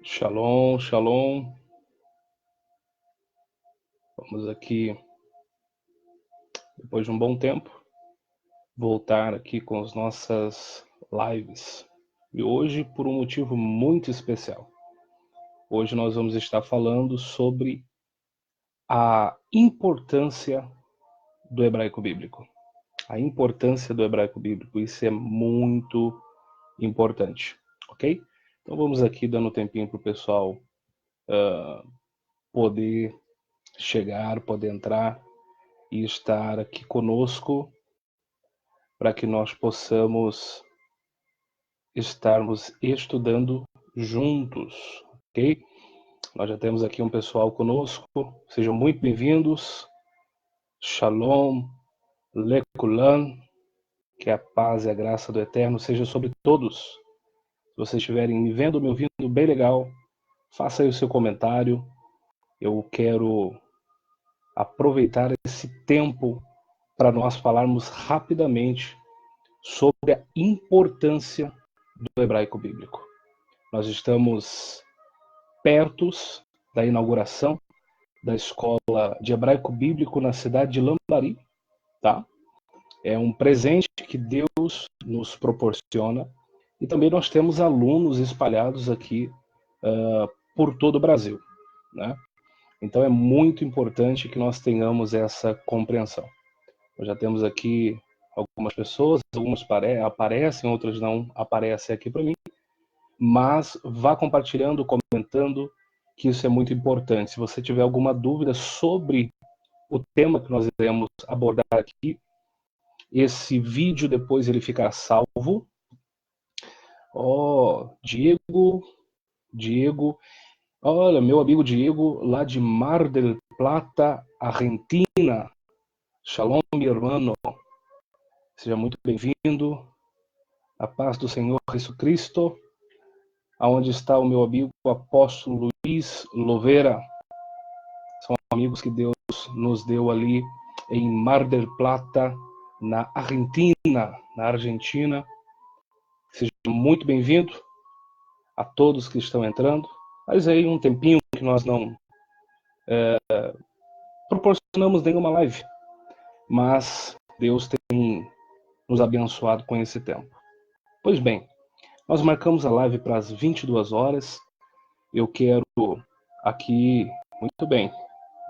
Shalom, shalom. Vamos aqui, depois de um bom tempo, voltar aqui com as nossas lives. E hoje, por um motivo muito especial. Hoje nós vamos estar falando sobre a importância do hebraico bíblico. A importância do hebraico bíblico, isso é muito importante, ok? Então vamos aqui dando um tempinho para o pessoal poder chegar, poder entrar e estar aqui conosco para que nós possamos estarmos estudando juntos, ok? Nós já temos aqui um pessoal conosco, sejam muito bem-vindos. Shalom, Lekulan, que a paz e a graça do Eterno seja sobre todos. Se vocês estiverem me vendo, me ouvindo bem legal, faça aí o seu comentário. Eu quero aproveitar esse tempo para nós falarmos rapidamente sobre a importância do hebraico bíblico. Nós estamos perto da inauguração da escola de hebraico bíblico na cidade de Lambari, tá? É um presente que Deus nos proporciona e também nós temos alunos espalhados aqui por todo o Brasil, né? Então é muito importante que nós tenhamos essa compreensão. Nós já temos aqui algumas pessoas, algumas aparecem, outras não aparecem aqui para mim, mas vá compartilhando, comentando, que isso é muito importante. Se você tiver alguma dúvida sobre o tema que nós iremos abordar aqui, esse vídeo depois ele ficará salvo. Diego, olha, meu amigo Diego, lá de Mar del Plata, Argentina. Shalom, meu irmão. Seja muito bem-vindo. A paz do Senhor Jesus Cristo. Aonde está o meu amigo apóstolo Luiz Loveira? São amigos que Deus nos deu ali em Mar del Plata, na Argentina. Seja muito bem-vindo a todos que estão entrando. Mas aí um tempinho que nós não proporcionamos nenhuma live, mas Deus tem nos abençoado com esse tempo. Pois bem, nós marcamos a live para as 22 horas. Eu quero aqui, muito bem,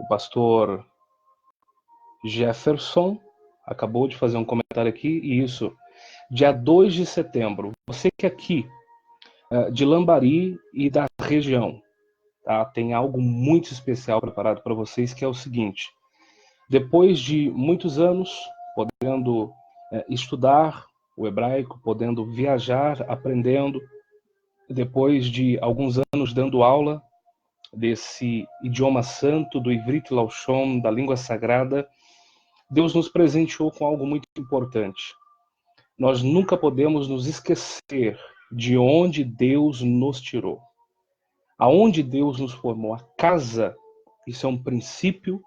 o pastor Jefferson acabou de fazer um comentário aqui, e isso, dia 2 de setembro, você que é aqui, de Lambari e da região, tá? Tem algo muito especial preparado para vocês, que é o seguinte: depois de muitos anos podendo estudar o hebraico, podendo viajar, aprendendo, depois de alguns anos dando aula desse idioma santo, do Ivrit Lashon, da língua sagrada, Deus nos presenteou com algo muito importante. Nós nunca podemos nos esquecer de onde Deus nos tirou, aonde Deus nos formou. A casa, isso é um princípio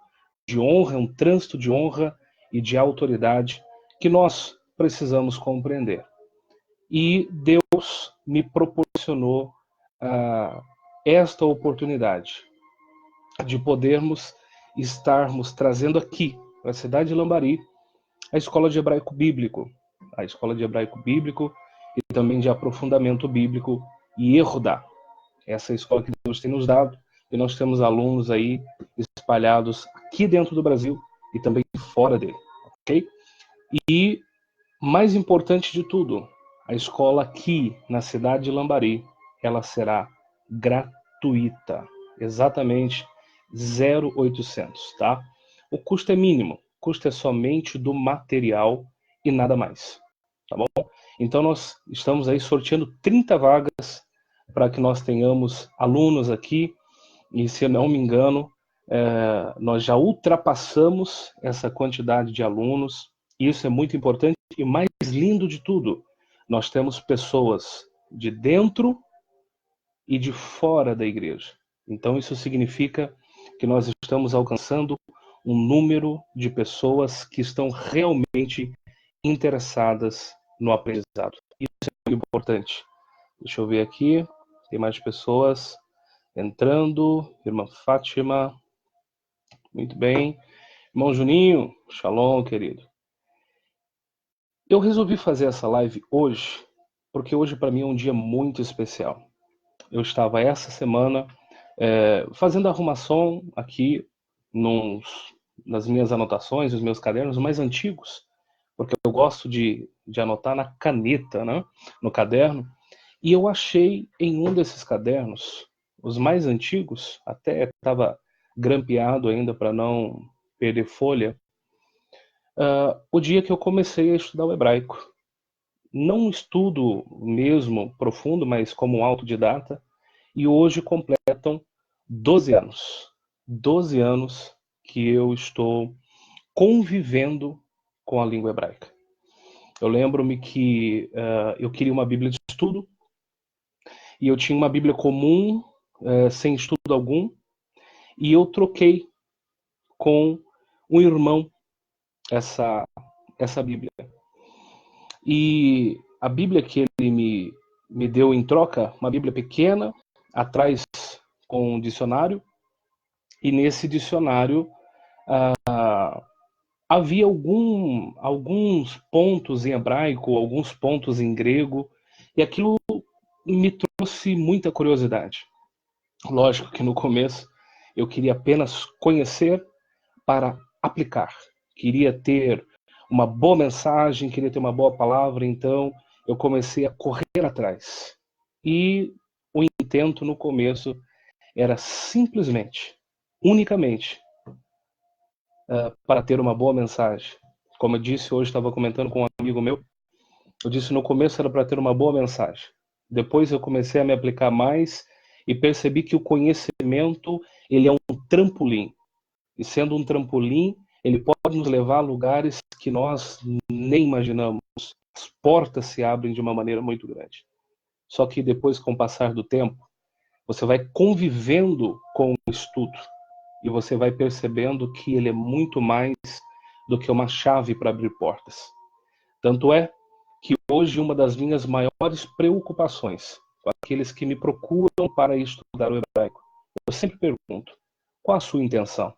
de honra, um trânsito de honra e de autoridade que nós precisamos compreender. E Deus me proporcionou esta oportunidade de podermos estarmos trazendo aqui, para a cidade de Lambari, a escola de hebraico bíblico. A escola de hebraico bíblico e também de aprofundamento bíblico e Yehudá. Essa é a escola que Deus tem nos dado, e nós temos alunos aí espalhados aqui dentro do Brasil e também fora dele, ok? E, mais importante de tudo, a escola aqui na cidade de Lambari, ela será gratuita, exatamente 0,800, tá? O custo é mínimo, o custo é somente do material e nada mais, tá bom? Então nós estamos aí sorteando 30 vagas para que nós tenhamos alunos aqui, e se eu não me engano, nós já ultrapassamos essa quantidade de alunos. Isso é muito importante, e mais lindo de tudo, nós temos pessoas de dentro e de fora da igreja. Então isso significa que nós estamos alcançando um número de pessoas que estão realmente interessadas no aprendizado. Isso é muito importante. Deixa eu ver aqui, tem mais pessoas. entrando. Irmã Fátima, muito bem. Irmão Juninho, shalom, querido. Eu resolvi fazer essa live hoje, porque hoje para mim é um dia muito especial. Eu estava essa semana fazendo arrumação aqui nas minhas anotações, nos meus cadernos mais antigos, porque eu gosto de anotar na caneta, né, no caderno, e eu achei em um desses cadernos, os mais antigos, até estava grampeado ainda para não perder folha, o dia que eu comecei a estudar o hebraico. Não um estudo mesmo profundo, mas como autodidata, e hoje completam 12 anos. 12 anos que eu estou convivendo com a língua hebraica. Eu lembro-me que eu queria uma Bíblia de estudo, e eu tinha uma Bíblia comum, sem estudo algum, e eu troquei com um irmão essa Bíblia. E a Bíblia que ele me deu em troca, uma Bíblia pequena, atrás com um dicionário, e nesse dicionário havia alguns pontos em hebraico, alguns pontos em grego, e aquilo me trouxe muita curiosidade. Lógico que no começo eu queria apenas conhecer para aplicar. Queria ter uma boa mensagem, queria ter uma boa palavra, então eu comecei a correr atrás. E o intento no começo era simplesmente, unicamente, para ter uma boa mensagem. Como eu disse hoje, estava comentando com um amigo meu, eu disse no começo era para ter uma boa mensagem. Depois eu comecei a me aplicar mais e percebi que o conhecimento ele é um trampolim. E sendo um trampolim, ele pode nos levar a lugares que nós nem imaginamos. As portas se abrem de uma maneira muito grande. Só que depois, com o passar do tempo, você vai convivendo com o estudo e você vai percebendo que ele é muito mais do que uma chave para abrir portas. Tanto é que hoje uma das minhas maiores preocupações com aqueles que me procuram para estudar o hebraico, eu sempre pergunto, qual a sua intenção?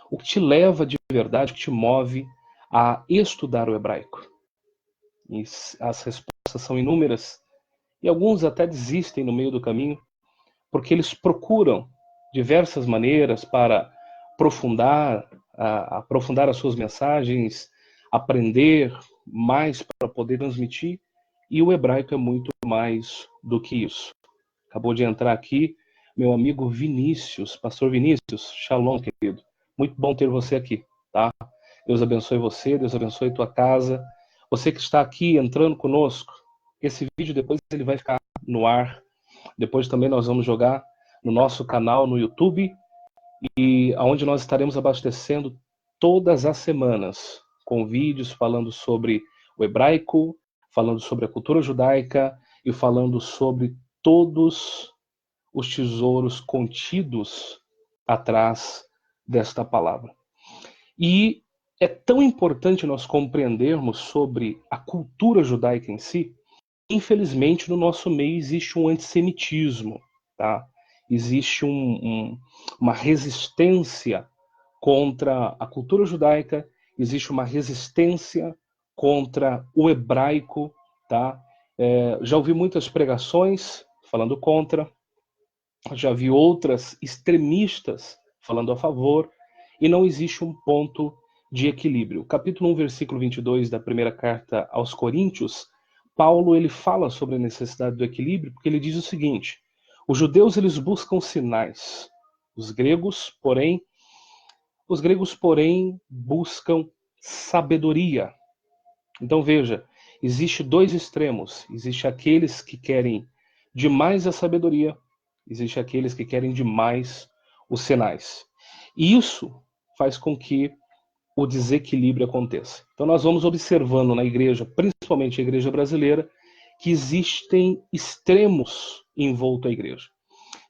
O que te leva de verdade, o que te move a estudar o hebraico? E as respostas são inúmeras. E alguns até desistem no meio do caminho, porque eles procuram diversas maneiras para aprofundar as suas mensagens, aprender mais para poder transmitir, e o hebraico é muito mais do que isso. Acabou de entrar aqui meu amigo Vinícius, pastor Vinícius, shalom, querido. Muito bom ter você aqui, tá? Deus abençoe você, Deus abençoe tua casa. Você que está aqui entrando conosco, esse vídeo depois ele vai ficar no ar. Depois também nós vamos jogar no nosso canal no YouTube, e onde nós estaremos abastecendo todas as semanas com vídeos falando sobre o hebraico, falando sobre a cultura judaica e falando sobre todos os tesouros contidos atrás desta palavra. E é tão importante nós compreendermos sobre a cultura judaica em si. Infelizmente, no nosso meio existe um antissemitismo, tá? Existe uma resistência contra a cultura judaica, existe uma resistência contra o hebraico, tá? Já ouvi muitas pregações falando contra, já vi outras extremistas falando a favor, e não existe um ponto de equilíbrio. Capítulo 1, versículo 22 da primeira carta aos Coríntios, Paulo ele fala sobre a necessidade do equilíbrio, porque ele diz o seguinte: os judeus eles buscam sinais, os gregos, porém, buscam sabedoria. Então veja, existe dois extremos. Existe aqueles que querem demais a sabedoria, existe aqueles que querem demais os sinais. E isso faz com que o desequilíbrio aconteça. Então nós vamos observando na igreja, principalmente a igreja brasileira, que existem extremos envolto à igreja.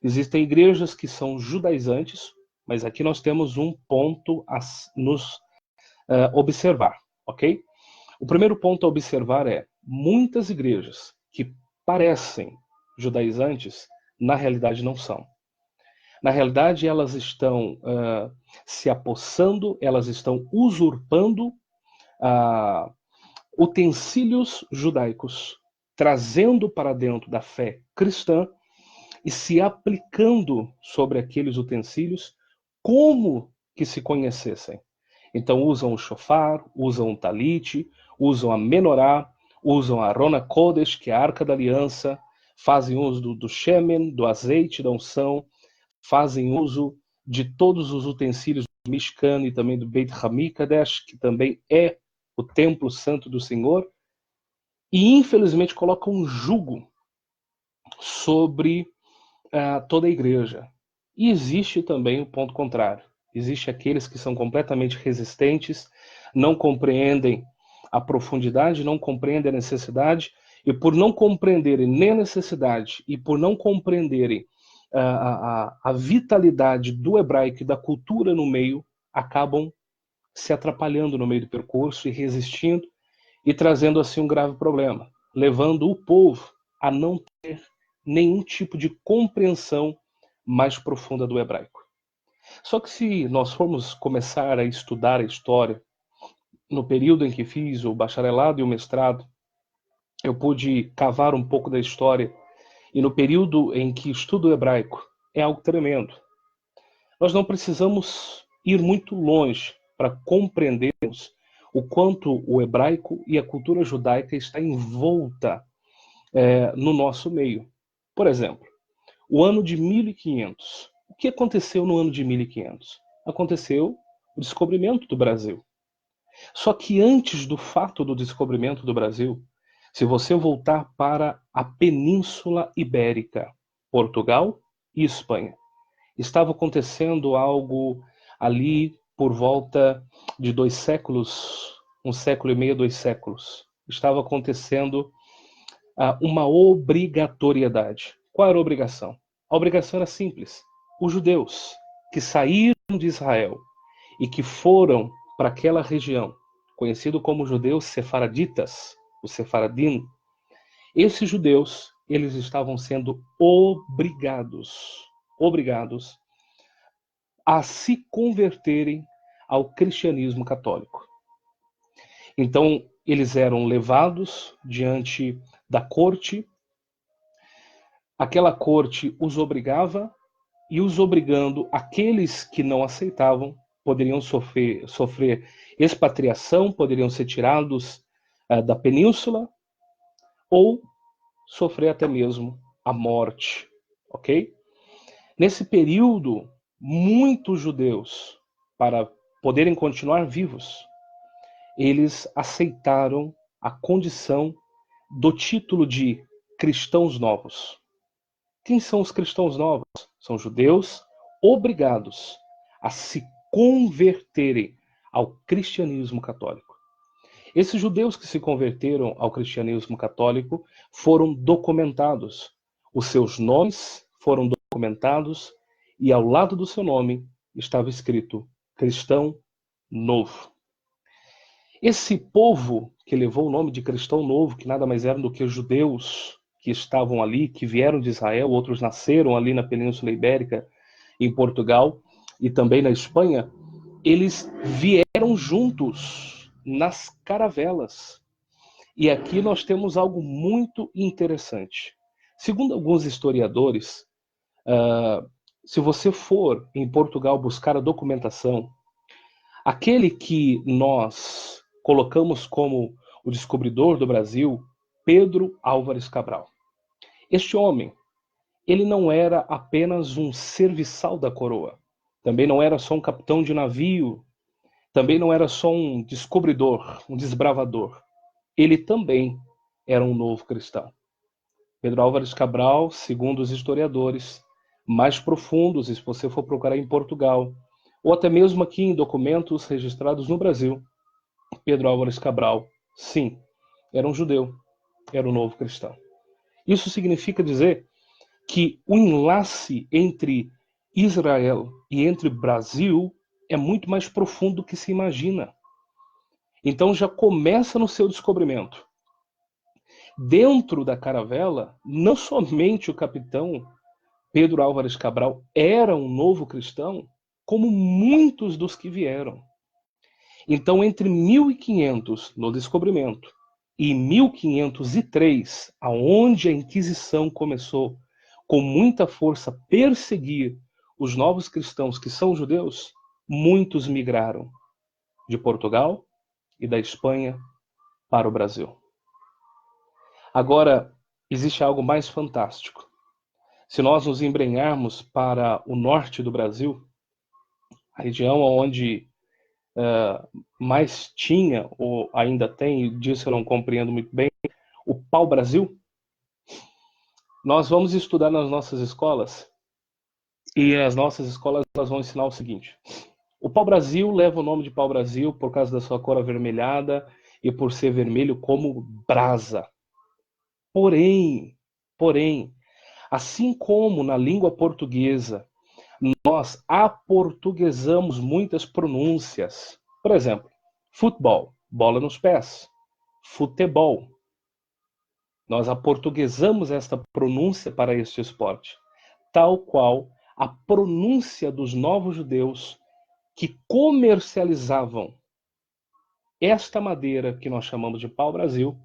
Existem igrejas que são judaizantes, mas aqui nós temos um ponto a nos observar, ok? O primeiro ponto a observar é, muitas igrejas que parecem judaizantes, na realidade não são. Na realidade, elas estão se apossando, elas estão usurpando utensílios judaicos, trazendo para dentro da fé cristã e se aplicando sobre aqueles utensílios como que se conhecessem. Então usam o shofar, usam o talite, usam a menorá, usam a Arona Kodesh, que é a Arca da Aliança, fazem uso do shemen, do azeite da unção, fazem uso de todos os utensílios do Mishkan e também do Beit Hamikadesh, que também é o templo santo do Senhor, e infelizmente colocam um jugo sobre toda a igreja. E existe também o ponto contrário. Existem aqueles que são completamente resistentes, não compreendem a profundidade, não compreendem a necessidade, e por não compreenderem nem a necessidade e por não compreenderem a vitalidade do hebraico e da cultura no meio, acabam se atrapalhando no meio do percurso e resistindo e trazendo assim um grave problema, levando o povo a não ter nenhum tipo de compreensão mais profunda do hebraico. Só que se nós formos começar a estudar a história, no período em que fiz o bacharelado e o mestrado, eu pude cavar um pouco da história, e no período em que estudo o hebraico, é algo tremendo. Nós não precisamos ir muito longe para compreendermos o quanto o hebraico e a cultura judaica está envolta no nosso meio. Por exemplo, o ano de 1500. O que aconteceu no ano de 1500? Aconteceu o descobrimento do Brasil. Só que antes do fato do descobrimento do Brasil, se você voltar para a Península Ibérica, Portugal e Espanha, estava acontecendo algo ali por volta de 2 séculos, 1,5 século, 2 séculos. Estava acontecendo uma obrigatoriedade. Qual era a obrigação? A obrigação era simples. Os judeus que saíram de Israel e que foram para aquela região, conhecido como judeus sefaraditas, os sefaradim, esses judeus, eles estavam sendo obrigados a se converterem ao cristianismo católico. Então, eles eram levados diante da corte, aquela corte os obrigava, e os obrigando, aqueles que não aceitavam poderiam sofrer expatriação, poderiam ser tirados da península, ou sofrer até mesmo a morte, ok? Nesse período, muitos judeus, para poderem continuar vivos, eles aceitaram a condição do título de cristãos novos. Quem são os cristãos novos? São judeus obrigados a se converterem ao cristianismo católico. Esses judeus que se converteram ao cristianismo católico foram documentados. Os seus nomes foram documentados e ao lado do seu nome estava escrito cristão novo. Esse povo que levou o nome de cristão novo, que nada mais eram do que judeus que estavam ali, que vieram de Israel, outros nasceram ali na Península Ibérica, em Portugal e também na Espanha, eles vieram juntos nas caravelas. E aqui nós temos algo muito interessante. Segundo alguns historiadores, se você for em Portugal buscar a documentação, aquele que nós colocamos como o descobridor do Brasil, Pedro Álvares Cabral. Este homem, ele não era apenas um serviçal da coroa, também não era só um capitão de navio, também não era só um descobridor, um desbravador. Ele também era um novo cristão. Pedro Álvares Cabral, segundo os historiadores mais profundos, e se você for procurar em Portugal, ou até mesmo aqui em documentos registrados no Brasil, Pedro Álvares Cabral, sim, era um judeu, era um novo cristão. Isso significa dizer que o enlace entre Israel e entre Brasil é muito mais profundo do que se imagina. Então já começa no seu descobrimento. Dentro da caravela, não somente o capitão Pedro Álvares Cabral era um novo cristão, como muitos dos que vieram. Então, entre 1500, no descobrimento, e 1503, aonde a Inquisição começou com muita força a perseguir os novos cristãos que são judeus, muitos migraram de Portugal e da Espanha para o Brasil. Agora, existe algo mais fantástico. Se nós nos embrenharmos para o norte do Brasil, a região onde mais tinha, ou ainda tem, e disso eu não compreendo muito bem, o pau-brasil, nós vamos estudar nas nossas escolas, e as nossas escolas elas vão ensinar o seguinte: o pau-brasil leva o nome de pau-brasil por causa da sua cor avermelhada e por ser vermelho como brasa. Porém, assim como na língua portuguesa nós aportuguesamos muitas pronúncias, por exemplo, futebol, bola nos pés, futebol. Nós aportuguesamos esta pronúncia para este esporte, tal qual a pronúncia dos novos judeus que comercializavam esta madeira que nós chamamos de pau-brasil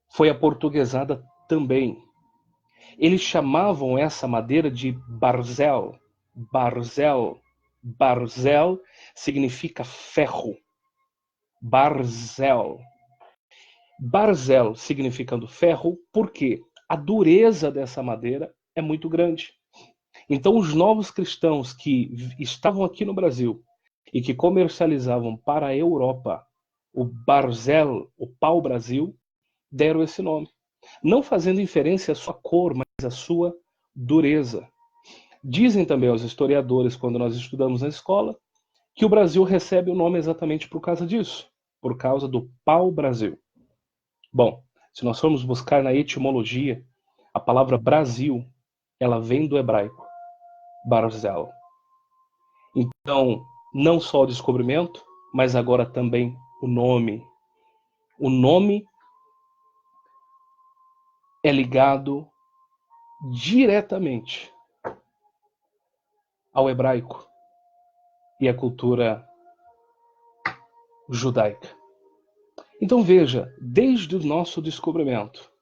foi aportuguesada também. Eles chamavam essa madeira de barzel. Barzel. Barzel significa ferro. Barzel. Barzel significando ferro, porque a dureza dessa madeira é muito grande. Então, os novos cristãos que estavam aqui no Brasil e que comercializavam para a Europa o barzel, o pau-brasil, deram esse nome. Não fazendo inferência à sua cor, mas à sua dureza. Dizem também os historiadores, quando nós estudamos na escola, que o Brasil recebe o nome exatamente por causa disso, por causa do pau-brasil. Bom, se nós formos buscar na etimologia, a palavra Brasil, ela vem do hebraico, barzel. Então, não só o descobrimento, mas agora também o nome. O nome é ligado diretamente ao hebraico e à cultura judaica. Então veja, desde o nosso descobrimento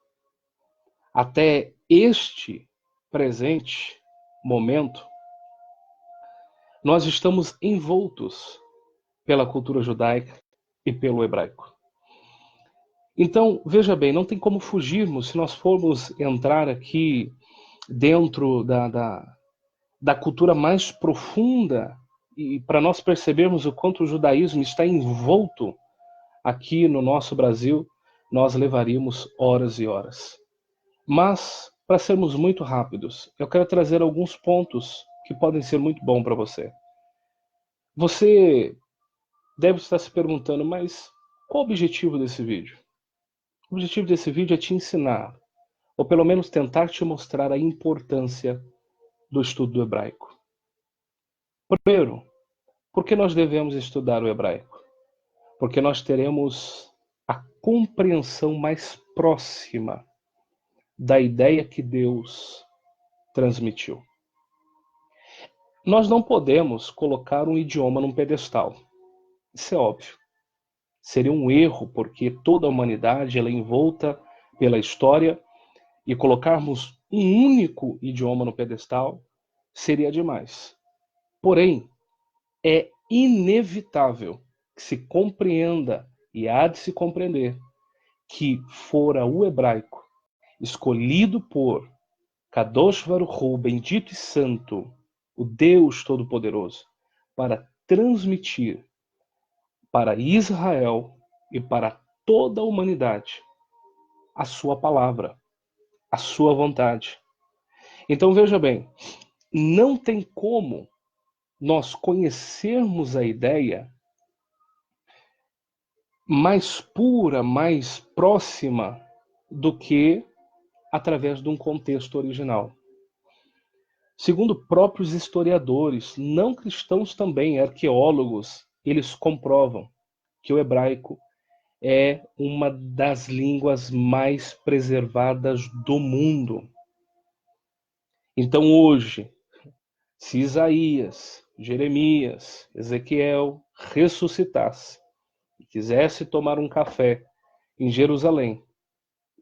até este presente momento, nós estamos envoltos pela cultura judaica e pelo hebraico. Então, veja bem, não tem como fugirmos se nós formos entrar aqui dentro da cultura mais profunda e para nós percebermos o quanto o judaísmo está envolto aqui no nosso Brasil, nós levaríamos horas e horas. Mas, para sermos muito rápidos, eu quero trazer alguns pontos que podem ser muito bons para você. Você deve estar se perguntando, mas qual o objetivo desse vídeo? O objetivo desse vídeo é te ensinar, ou pelo menos tentar te mostrar a importância do estudo do hebraico. Primeiro, por que nós devemos estudar o hebraico? Porque nós teremos a compreensão mais próxima da ideia que Deus transmitiu. Nós não podemos colocar um idioma num pedestal. Isso é óbvio. Seria um erro, porque toda a humanidade ela é envolta pela história e colocarmos um único idioma no pedestal seria demais. Porém, é inevitável que se compreenda e há de se compreender que fora o hebraico escolhido por Kadosh Baruch Hu, bendito e santo, o Deus Todo-Poderoso, para transmitir para Israel e para toda a humanidade a sua palavra, a sua vontade. Então veja bem, não tem como nós conhecermos a ideia mais pura, mais próxima do que através de um contexto original. Segundo próprios historiadores, não cristãos também, arqueólogos, eles comprovam que o hebraico é uma das línguas mais preservadas do mundo. Então hoje, se Isaías, Jeremias, Ezequiel ressuscitasse e quisesse tomar um café em Jerusalém,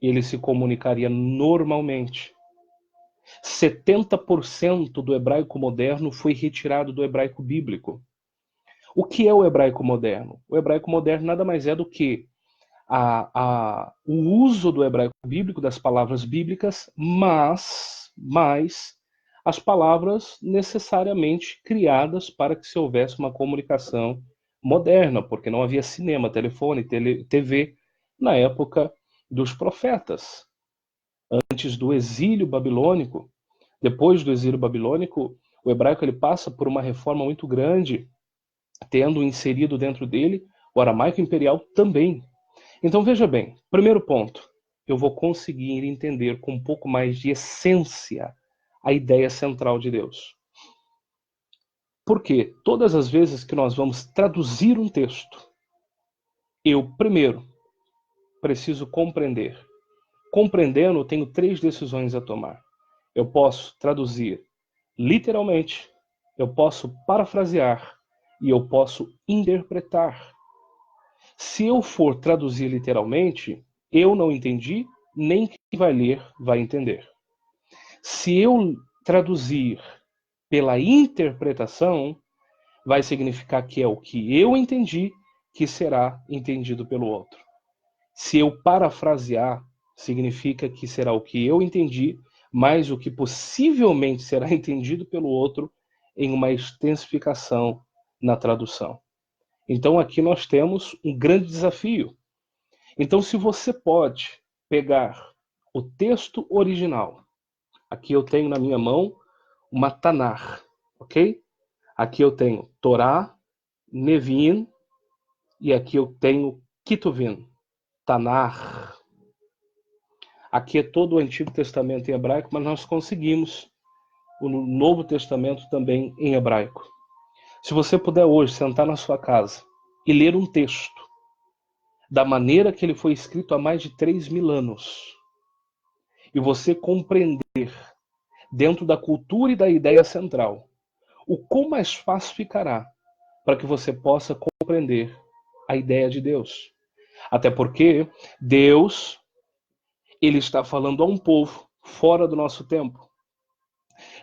ele se comunicaria normalmente. 70% do hebraico moderno foi retirado do hebraico bíblico. O que é o hebraico moderno? O hebraico moderno nada mais é do que o uso do hebraico bíblico, das palavras bíblicas, mas as palavras necessariamente criadas para que se houvesse uma comunicação moderna, porque não havia cinema, telefone, TV na época dos profetas. Antes do exílio babilônico, depois do exílio babilônico, o hebraico ele passa por uma reforma muito grande, tendo inserido dentro dele o aramaico imperial também. Então veja bem, primeiro ponto, eu vou conseguir entender com um pouco mais de essência a ideia central de Deus. Porque todas as vezes que nós vamos traduzir um texto, eu primeiro preciso compreender. Compreendendo, eu tenho 3 decisões a tomar. Eu posso traduzir literalmente, eu posso parafrasear e eu posso interpretar. Se eu for traduzir literalmente, eu não entendi, nem quem vai ler vai entender. Se eu traduzir pela interpretação, vai significar que é o que eu entendi que será entendido pelo outro. Se eu parafrasear, significa que será o que eu entendi, mais o que possivelmente será entendido pelo outro em uma extensificação na tradução. Então aqui nós temos um grande desafio. Então se você pode pegar o texto original, aqui eu tenho na minha mão uma Tanar, ok? Aqui eu tenho Torá, Nevin e aqui eu tenho Ketuvim, Tanar. Aqui é todo o Antigo Testamento em hebraico, mas nós conseguimos o Novo Testamento também em hebraico. Se você puder hoje sentar na sua casa e ler um texto da maneira que ele foi escrito há mais de 3.000 anos, e você compreender dentro da cultura e da ideia central, o quão mais fácil ficará para que você possa compreender a ideia de Deus. Até porque Deus, ele está falando a um povo fora do nosso tempo.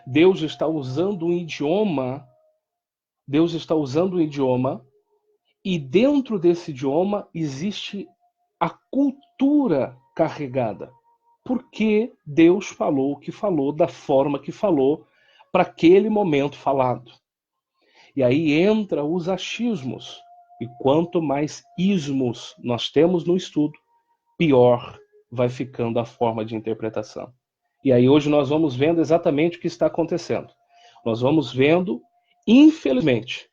Deus está usando um idioma, e dentro desse idioma existe a cultura carregada. Porque Deus falou o que falou, da forma que falou, para aquele momento falado. E aí entra os achismos. E quanto mais ismos nós temos no estudo, pior vai ficando a forma de interpretação. E aí hoje nós vamos vendo exatamente o que está acontecendo. Nós vamos vendo, infelizmente,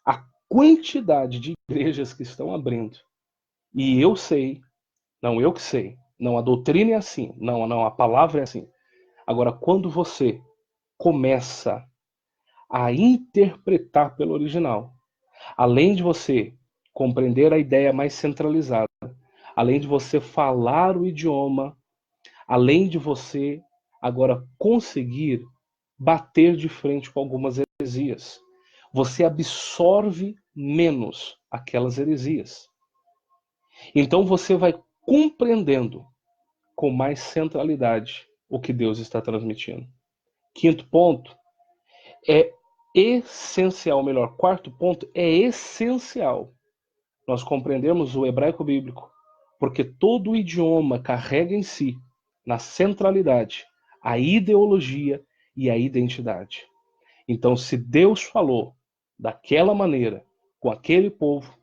a quantidade de igrejas que estão abrindo. E eu sei, não eu que sei, não a doutrina é assim, não a palavra é assim. Agora, quando você começa a interpretar pelo original, além de você compreender a ideia mais centralizada, além de você falar o idioma, além de você agora conseguir bater de frente com algumas heresias, você absorve menos aquelas heresias. Então você vai compreendendo com mais centralidade o que Deus está transmitindo. Quinto ponto é essencial, melhor, quarto ponto é essencial nós compreendermos o hebraico bíblico, porque todo o idioma carrega em si, na centralidade, a ideologia e a identidade. Então, se Deus falou daquela maneira, com aquele povo,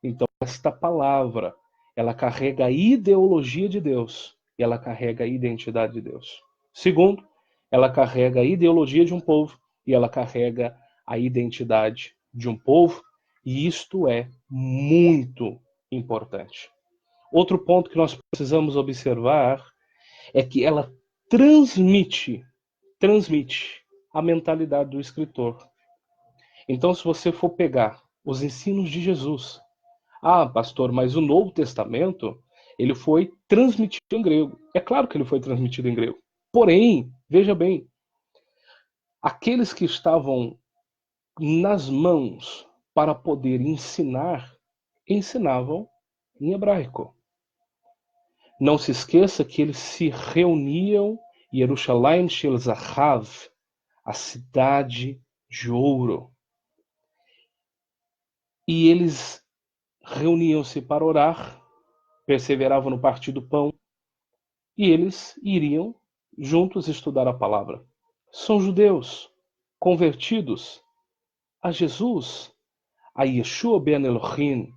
então esta palavra, ela carrega a ideologia de Deus e ela carrega a identidade de Deus. Segundo, ela carrega a ideologia de um povo e ela carrega a identidade de um povo, e isto é muito importante. Outro ponto que nós precisamos observar é que ela transmite a mentalidade do escritor. Então, se você for pegar os ensinos de Jesus, pastor, mas o Novo Testamento, ele foi transmitido em grego. É claro que ele foi transmitido em grego. Porém, veja bem, aqueles que estavam nas mãos para poder ensinar, ensinavam em hebraico. Não se esqueça que eles se reuniam em Yerushalayim Shel Zahav, a cidade de ouro. E eles reuniam-se para orar, perseveravam no partir do pão, e eles iriam juntos estudar a palavra. São judeus convertidos a Jesus, a Yeshua ben Elohim,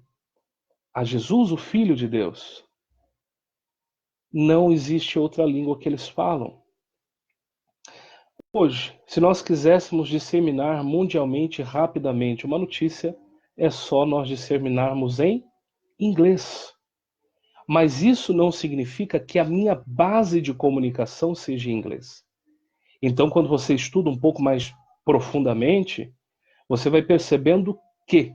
a Jesus, o Filho de Deus. Não existe outra língua que eles falam. Hoje, se nós quiséssemos disseminar mundialmente rapidamente uma notícia, é só nós disseminarmos em inglês. Mas isso não significa que a minha base de comunicação seja em inglês. Então, quando você estuda um pouco mais profundamente, você vai percebendo que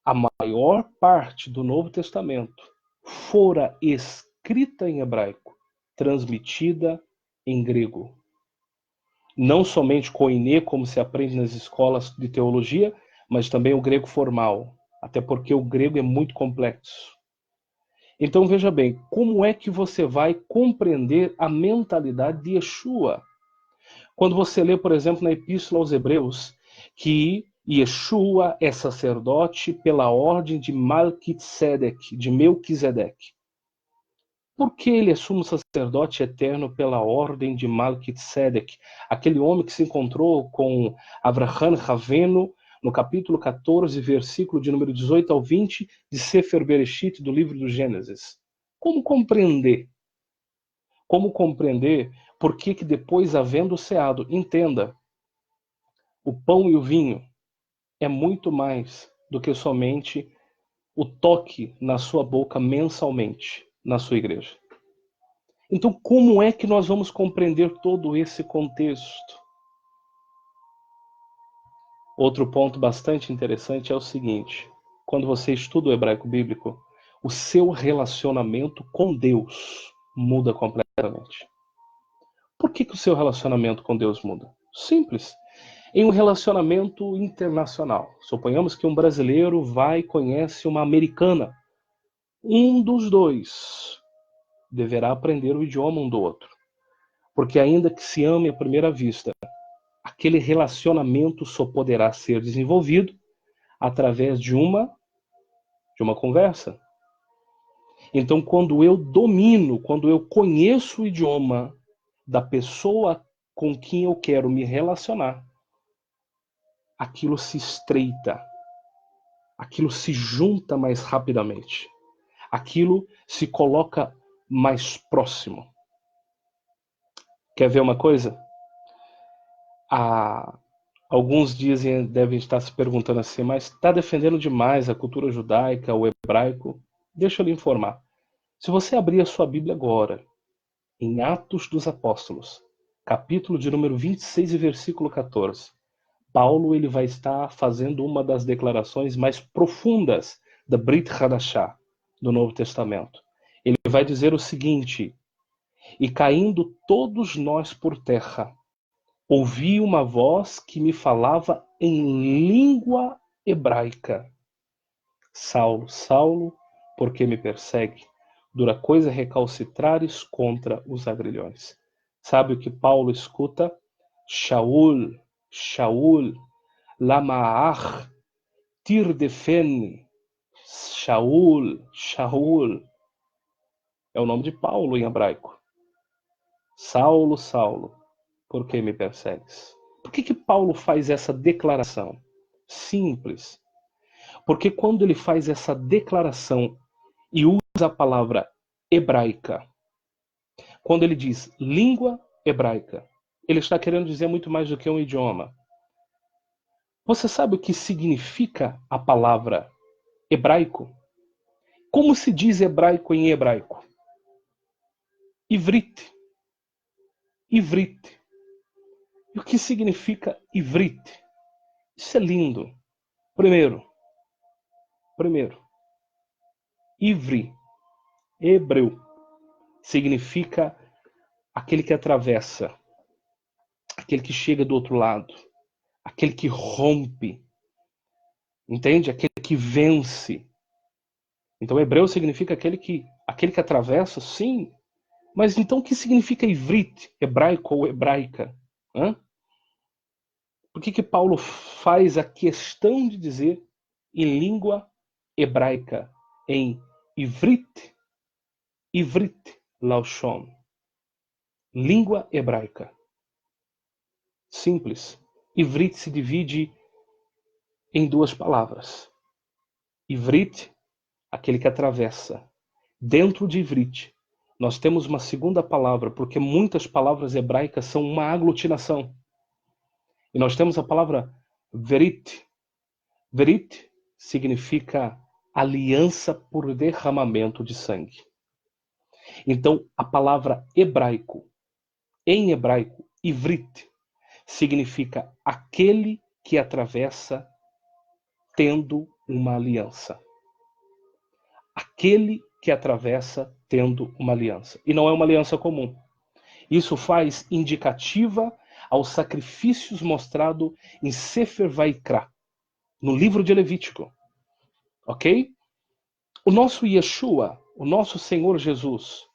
a maior parte do Novo Testamento fora escrita em hebraico, transmitida em grego. Não somente koiné, como se aprende nas escolas de teologia, mas também o grego formal, até porque o grego é muito complexo. Então veja bem, como é que você vai compreender a mentalidade de Yeshua? Quando você lê, por exemplo, na Epístola aos Hebreus, que Yeshua é sacerdote pela ordem de Melquisedeque, de Melquisedeque. Por que ele é sumo sacerdote eterno pela ordem de Melquisedeque? Aquele homem que se encontrou com Avraham Raveno no capítulo 14, versículo de número 18 ao 20 de Sefer Bereshit, do livro do Gênesis. Como compreender? Como compreender por que depois, havendo ceado, entenda, o pão e o vinho é muito mais do que somente o toque na sua boca mensalmente na sua igreja. Então, como é que nós vamos compreender todo esse contexto? Outro ponto bastante interessante é o seguinte: quando você estuda o hebraico bíblico, o seu relacionamento com Deus muda completamente. Por que o seu relacionamento com Deus muda? Simples. Em um relacionamento internacional, suponhamos que um brasileiro vai e conhece uma americana. Um dos dois deverá aprender o idioma um do outro. Porque ainda que se ame à primeira vista, aquele relacionamento só poderá ser desenvolvido através de uma conversa. Então, quando eu domino, quando eu conheço o idioma da pessoa com quem eu quero me relacionar, aquilo se estreita, aquilo se junta mais rapidamente, aquilo se coloca mais próximo. Quer ver uma coisa? Alguns devem estar se perguntando assim, mas está defendendo demais a cultura judaica, o hebraico? Deixa eu lhe informar. Se você abrir a sua Bíblia agora, em Atos dos Apóstolos, capítulo de número 26 e versículo 14, Paulo ele vai estar fazendo uma das declarações mais profundas da Brit Hadashah, do Novo Testamento. Ele vai dizer o seguinte: e caindo todos nós por terra, ouvi uma voz que me falava em língua hebraica. Saulo, Saulo, por que me persegue? Dura coisa recalcitrares contra os agrilhões. Sabe o que Paulo escuta? Shaul, Shaul, lama tirdefeni. Shaul, Shaul. É o nome de Paulo em hebraico. Saulo, Saulo, por que me persegues? Por que Paulo faz essa declaração? Simples. Porque quando ele faz essa declaração e usa a palavra hebraica, quando ele diz língua hebraica, ele está querendo dizer muito mais do que um idioma. Você sabe o que significa a palavra hebraico? Como se diz hebraico em hebraico? Ivrit. Ivrit. E o que significa Ivrit? Isso é lindo. Primeiro, Ivri, hebreu, significa aquele que atravessa, aquele que chega do outro lado, aquele que rompe, entende? Aquele que vence. Então, hebreu significa aquele que atravessa, sim. Mas então o que significa ivrit, hebraico ou hebraica? Hã? Por que Paulo faz a questão de dizer em língua hebraica, em ivrit, lashon, língua hebraica? Simples. Ivrit se divide em duas palavras. Ivrit, aquele que atravessa. Dentro de ivrit, nós temos uma segunda palavra, porque muitas palavras hebraicas são uma aglutinação. E nós temos a palavra verit. Verit significa aliança por derramamento de sangue. Então, a palavra hebraico, em hebraico, ivrit, significa aquele que atravessa tendo uma aliança. Aquele que atravessa tendo uma aliança. E não é uma aliança comum. Isso faz indicativa aos sacrifícios mostrado em Sefer Vaikra, no livro de Levítico. Ok? O nosso Yeshua, o nosso Senhor Jesus,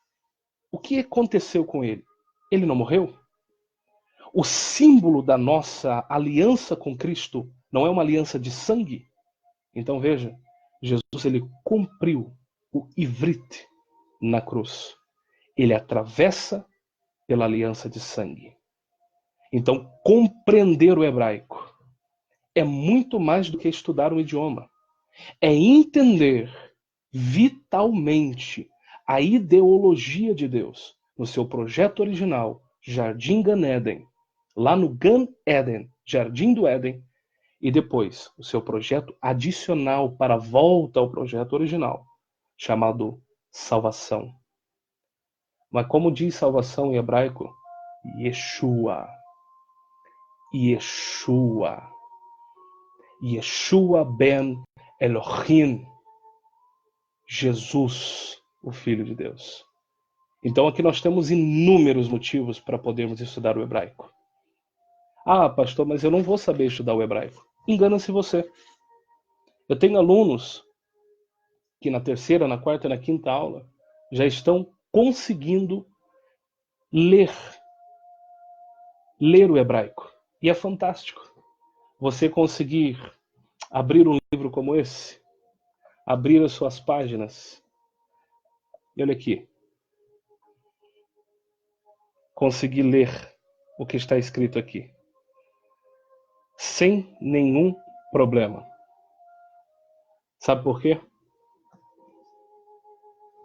o que aconteceu com ele? Ele não morreu? O símbolo da nossa aliança com Cristo não é uma aliança de sangue? Então veja, Jesus ele cumpriu o ivrit na cruz. Ele atravessa pela aliança de sangue. Então, compreender o hebraico é muito mais do que estudar um idioma. É entender vitalmente a ideologia de Deus no seu projeto original, Jardim Gan Eden, lá no Gan Eden, Jardim do Éden, e depois o seu projeto adicional para a volta ao projeto original, chamado salvação. Mas como diz salvação em hebraico? Yeshua. Yeshua. Yeshua ben Elohim. Jesus, o Filho de Deus. Então aqui nós temos inúmeros motivos para podermos estudar o hebraico. Ah, pastor, mas eu não vou saber estudar o hebraico. Engana-se você. Eu tenho alunos que na terceira, na quarta e na quinta aula já estão conseguindo ler o hebraico. E é fantástico. Você conseguir abrir um livro como esse, abrir as suas páginas, e olha aqui, conseguir ler o que está escrito aqui, sem nenhum problema. Sabe por quê?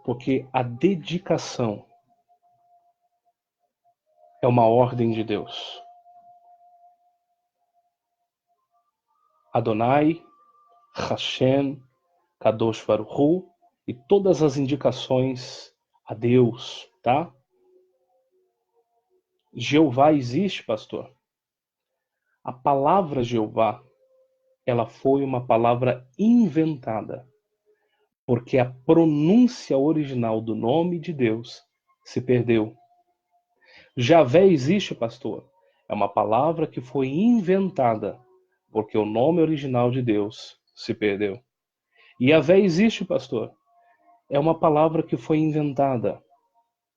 Porque a dedicação é uma ordem de Deus. Adonai, Hashem, Kadosh Baruch Hu, e todas as indicações a Deus, tá? Jeová existe, pastor? A palavra Jeová, ela foi uma palavra inventada, porque a pronúncia original do nome de Deus se perdeu. Javé existe, pastor? É uma palavra que foi inventada, porque o nome original de Deus se perdeu. Yavé existe, pastor? É uma palavra que foi inventada.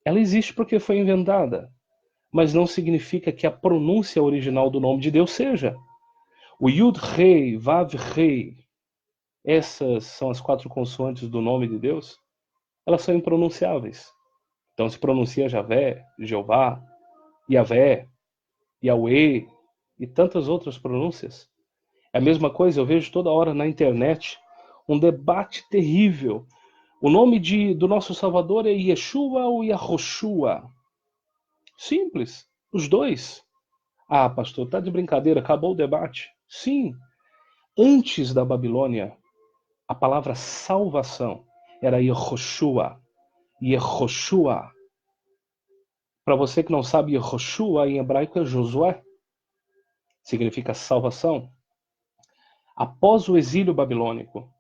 Ela existe porque foi inventada, mas não significa que a pronúncia original do nome de Deus seja. O Yud Rei, Vav Rei, essas são as 4 consoantes do nome de Deus, elas são impronunciáveis. Então se pronuncia Javé, Jeová, Yavé, Yahweh e tantas outras pronúncias. É a mesma coisa, eu vejo toda hora na internet um debate terrível. O nome do nosso Salvador é Yeshua ou Yahoshua? Simples, os dois. Ah, pastor, tá de brincadeira, acabou o debate. Sim, antes da Babilônia, a palavra salvação era Yehoshua. Yehoshua. Para você que não sabe, Yehoshua em hebraico é Josué. Significa salvação. Após o exílio babilônico,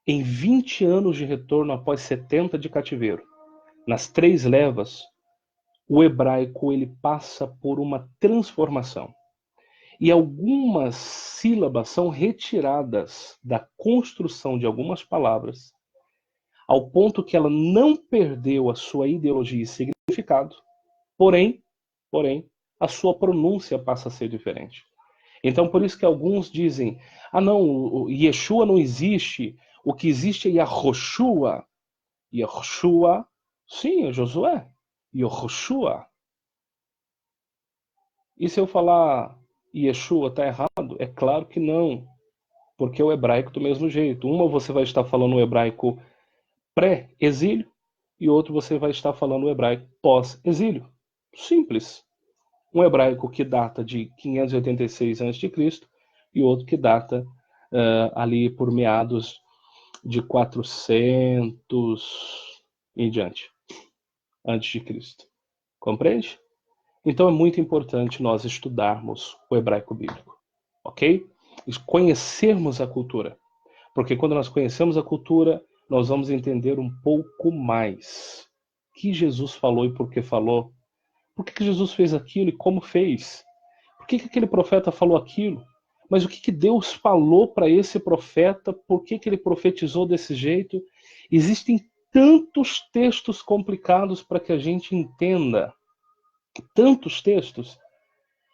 em 20 anos de retorno após 70 de cativeiro, nas 3 levas, o hebraico ele passa por uma transformação. E algumas sílabas são retiradas da construção de algumas palavras, ao ponto que ela não perdeu a sua ideologia e significado, porém, a sua pronúncia passa a ser diferente. Então, por isso que alguns dizem, não, o Yeshua não existe, o que existe é Yahoshua. Yahoshua, sim, é Josué. Yahoshua. E se eu falar Yeshua está errado? É claro que não, porque é o hebraico do mesmo jeito. Uma você vai estar falando o hebraico pré-exílio e outro você vai estar falando o hebraico pós-exílio. Simples. Um hebraico que data de 586 a.C. e outro que data ali por meados de 400 em diante, antes de Cristo. Compreende? Então é muito importante nós estudarmos o hebraico bíblico, ok? E conhecermos a cultura, porque quando nós conhecemos a cultura, nós vamos entender um pouco mais o que Jesus falou e por que falou, por que Jesus fez aquilo e como fez, por que aquele profeta falou aquilo, mas o que Deus falou para esse profeta, por que ele profetizou desse jeito. Existem tantos textos complicados para que a gente entenda, tantos textos,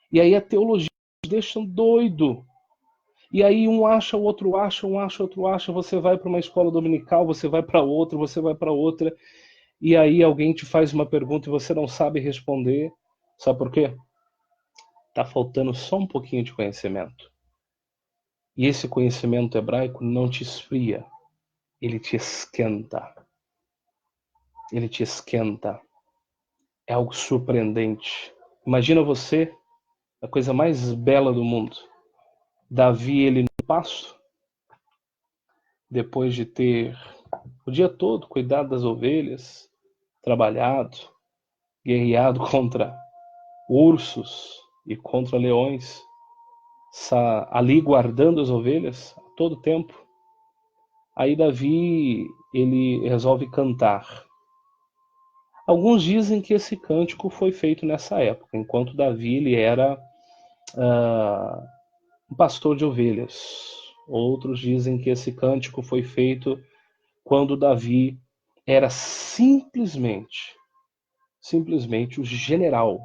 e aí a teologia nos deixa doido. E aí um acha, o outro acha, um acha, o outro acha, você vai para uma escola dominical, você vai para outra, você vai para outra, e aí alguém te faz uma pergunta e você não sabe responder. Sabe por quê? Tá faltando só um pouquinho de conhecimento. E esse conhecimento hebraico não te esfria, ele te esquenta. Ele te esquenta. É algo surpreendente. Imagina você, a coisa mais bela do mundo. Davi, ele no pasto, depois de ter o dia todo cuidado das ovelhas, trabalhado, guerreado contra ursos e contra leões, ali guardando as ovelhas a todo tempo. Aí Davi, ele resolve cantar. Alguns dizem que esse cântico foi feito nessa época, enquanto Davi ele era um pastor de ovelhas. Outros dizem que esse cântico foi feito quando Davi era simplesmente o general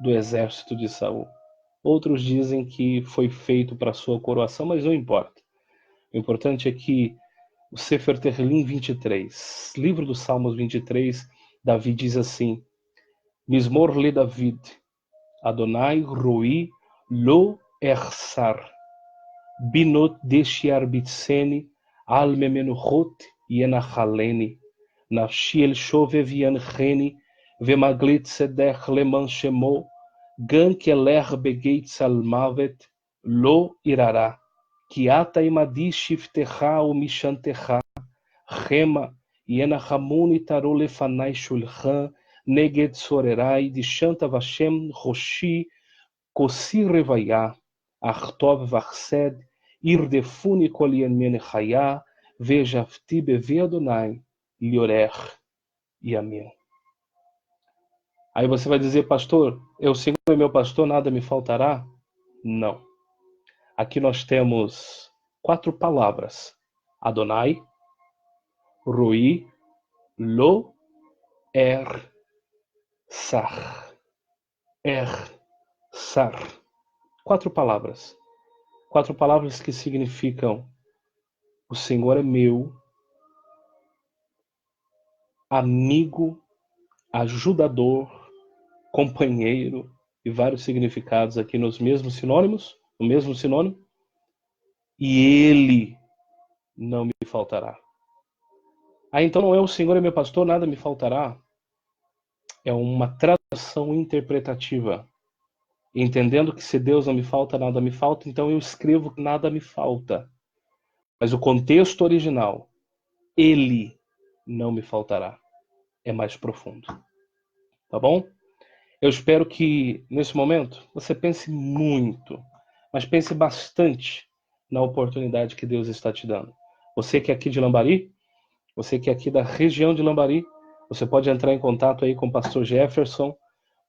do exército de Saul. Outros dizem que foi feito para sua coroação, mas não importa. O importante é que o Sefer Tehillim 23, livro dos Salmos 23, Davi diz assim: Mismor le David, Adonai roi lo echsar, binot deshiar bitseni, al memenuchot yenachaleni, nafshi el shovev yancheni, vemaglit sedech leman shemo, gan keler begeit salmavet, lo irará, ki ata imadi shiftecha o mishantecha, rema, yenachamuni taro lefanai shulchan, neged sorerai, de shanta vashem roshi, kossi revaya, achtov vachsed, irdefuni kolien menechaya, vejavti beve Adonai, liorer e amém. Aí você vai dizer, pastor, o Senhor é meu pastor, nada me faltará? Não. Aqui nós temos 4 palavras: Adonai, Roi, Lo, Sar. Sar. 4 palavras. 4 palavras que significam: o Senhor é meu, amigo, ajudador, companheiro, e vários significados aqui nos mesmos sinônimos, no mesmo sinônimo, e Ele não me faltará. Então não é o Senhor é meu pastor, nada me faltará. É uma tradução interpretativa, entendendo que se Deus não me falta, nada me falta, então eu escrevo que nada me falta. Mas o contexto original, Ele não me faltará, é mais profundo. Tá bom? Eu espero que, nesse momento, você pense muito, mas pense bastante na oportunidade que Deus está te dando. Você que é aqui de Lambari, você que é aqui da região de Lambari, você pode entrar em contato aí com o pastor Jefferson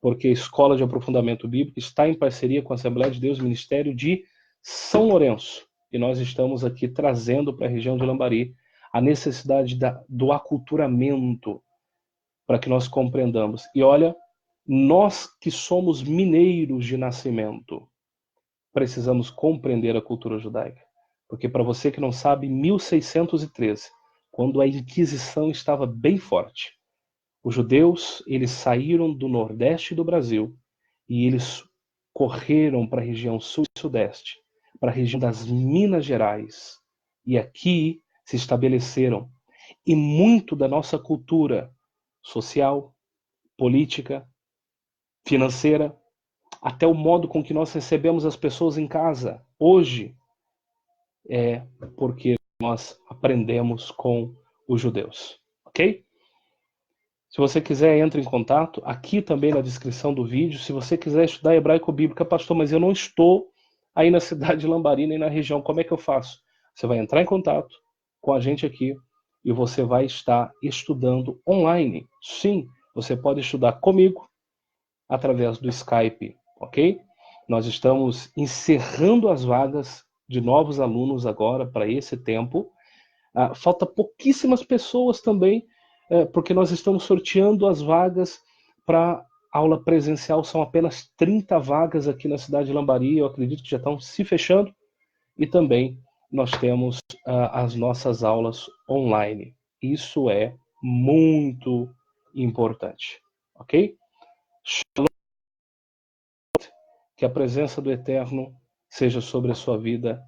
porque a Escola de Aprofundamento Bíblico está em parceria com a Assembleia de Deus, Ministério de São Lourenço. E nós estamos aqui trazendo para a região de Lambari a necessidade do aculturamento, para que nós compreendamos. E olha, nós que somos mineiros de nascimento, precisamos compreender a cultura judaica. Porque, para você que não sabe, em 1613, quando a Inquisição estava bem forte, os judeus, eles saíram do nordeste do Brasil e eles correram para a região sul e sudeste, para a região das Minas Gerais. E aqui se estabeleceram. E muito da nossa cultura social, política, financeira, até o modo com que nós recebemos as pessoas em casa, hoje, é porque nós aprendemos com os judeus. Ok? Se você quiser, entre em contato, aqui também na descrição do vídeo. Se você quiser estudar hebraico-bíblica, pastor, mas eu não estou aí na cidade de Lambari, nem na região, como é que eu faço? Você vai entrar em contato com a gente aqui e você vai estar estudando online. Sim, você pode estudar comigo através do Skype, ok? Nós estamos encerrando as vagas de novos alunos agora para esse tempo. Falta pouquíssimas pessoas também, porque nós estamos sorteando as vagas para aula presencial. São apenas 30 vagas aqui na cidade de Lambari, eu acredito que já estão se fechando. E também nós temos as nossas aulas online. Isso é muito importante, ok? Que a presença do Eterno seja sobre a sua vida